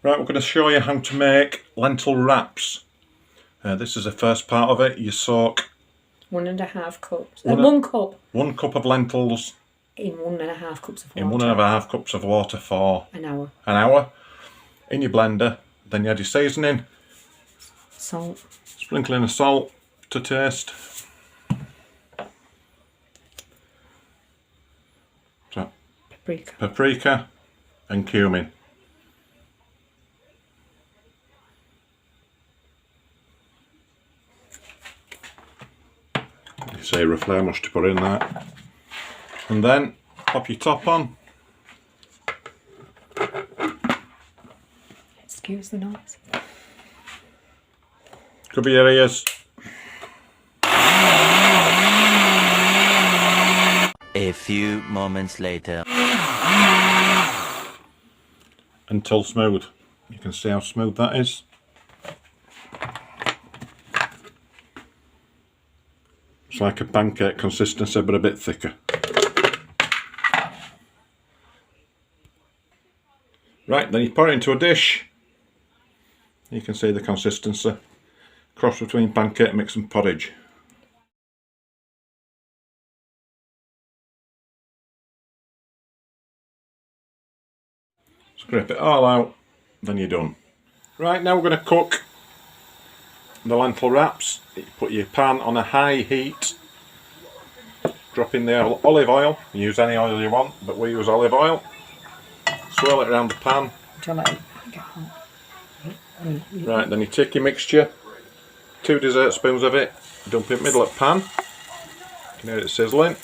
Right, we're going to show you how to make lentil wraps. This is the first part of it. You soak 1.5 cups. 1 cup. 1 cup of lentils in 1.5 cups of water. In 1.5 cups of water for an hour. In your blender. Then you add your seasoning. Salt. Sprinkling of salt to taste. So, paprika and cumin. You say roughly how much to put in that. And then pop your top on. Excuse the noise. Cover your ears. A few moments later. Until smooth. You can see how smooth that is. It's like a pancake consistency, but a bit thicker. Right, then you pour it into a dish. You can see the consistency. Cross between pancake mix and porridge. Scrape it all out, then you're done. Right, now we're going to cook the lentil wraps. You put your pan on a high heat. Drop in the olive oil. Use any oil you want, but we use olive oil. Swirl it around the pan. Until let it get hot. Right, then you take your mixture, 2 dessert spoons of it, dump it middle of the pan. You can hear it sizzling.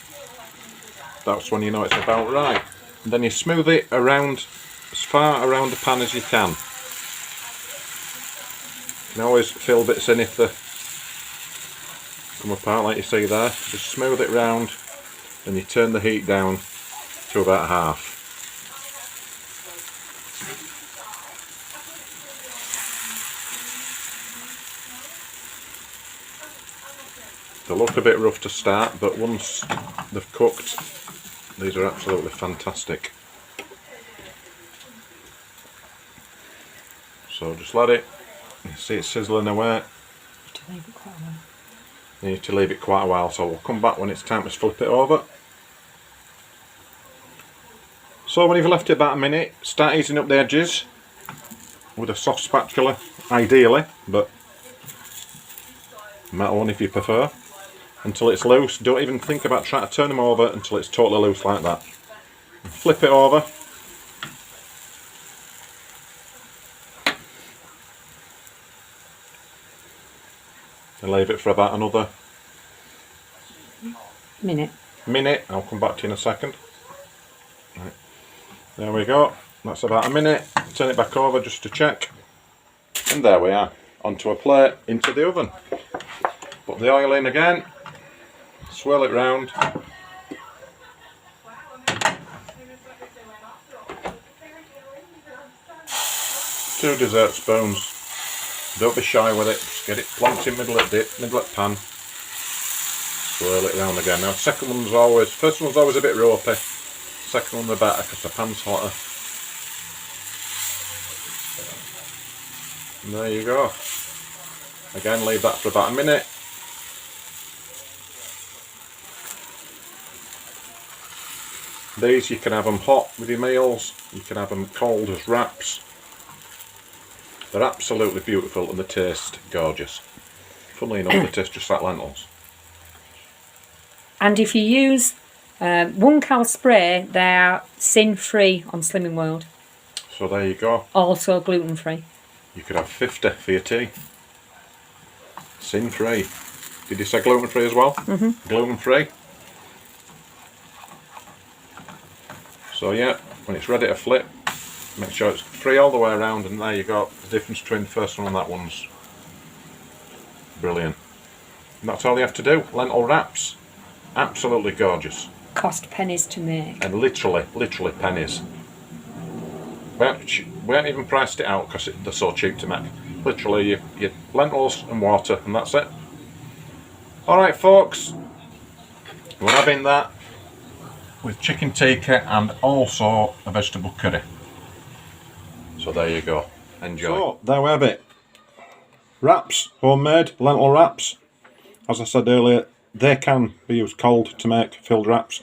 That's when you know it's about right. And then you smooth it around, as far around the pan as you can. You can always fill bits in if they come apart like you see there. Just smooth it round, then you turn the heat down to about half. They look a bit rough to start, but once they've cooked, these are absolutely fantastic. So just let it, you see it sizzling away. You need to leave it quite a while, so we'll come back when it's time to flip it over. So when you've left it about a minute, start easing up the edges with a soft spatula, ideally, but metal one if you prefer. Until it's loose. Don't even think about trying to turn them over until it's totally loose like that. Flip it over. And leave it for about another minute. I'll come back to you in a second. Right. There we go. That's about a minute. Turn it back over just to check. And there we are. Onto a plate, into the oven. Put the oil in again. Swirl it round. Two dessert spoons. Don't be shy with it. Just get it plonked in middle of the pan. Swirl it round again. Now, first one's always a bit ropey. Second one the better because the pan's hotter. And there you go. Again, leave that for about a minute. These you can have them hot with your meals, you can have them cold as wraps. They're absolutely beautiful and they taste gorgeous. Funnily enough, they taste just like lentils. And if you use 1 cal spray, they're sin-free on Slimming World. So there you go. Also gluten-free. You could have 50 for your tea. Sin-free. Did you say gluten-free as well? Mm-hmm. Gluten-free. So yeah, when it's ready to flip, make sure it's free all the way around, and there you go. The difference between the first one and that one's brilliant. And that's all you have to do. Lentil wraps. Absolutely gorgeous. Cost pennies to make. And literally pennies. We haven't even priced it out because they're so cheap to make. Literally your lentils and water, and that's it. Alright folks, we're having that with chicken tikka and also a vegetable curry. So there you go. Enjoy. So, there we have it. Wraps, homemade lentil wraps. As I said earlier, they can be used cold to make filled wraps.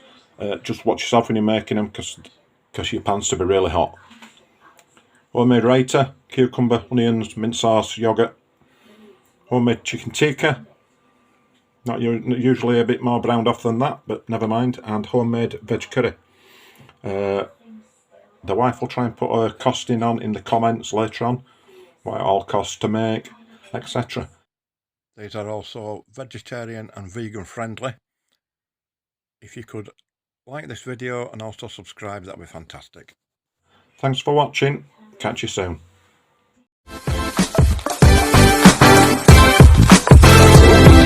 Just watch yourself when you're making them, because your pan's to be really hot. Homemade raita, cucumber, onions, mint sauce, yoghurt. Homemade chicken tikka. Not usually a bit more browned off than that, but never mind. And homemade veg curry. The wife will try and put a costing on in the comments later on, what it all costs to make, etc. These are also vegetarian and vegan friendly. If you could like this video and also subscribe, that'd be fantastic. Thanks for watching. Catch you soon.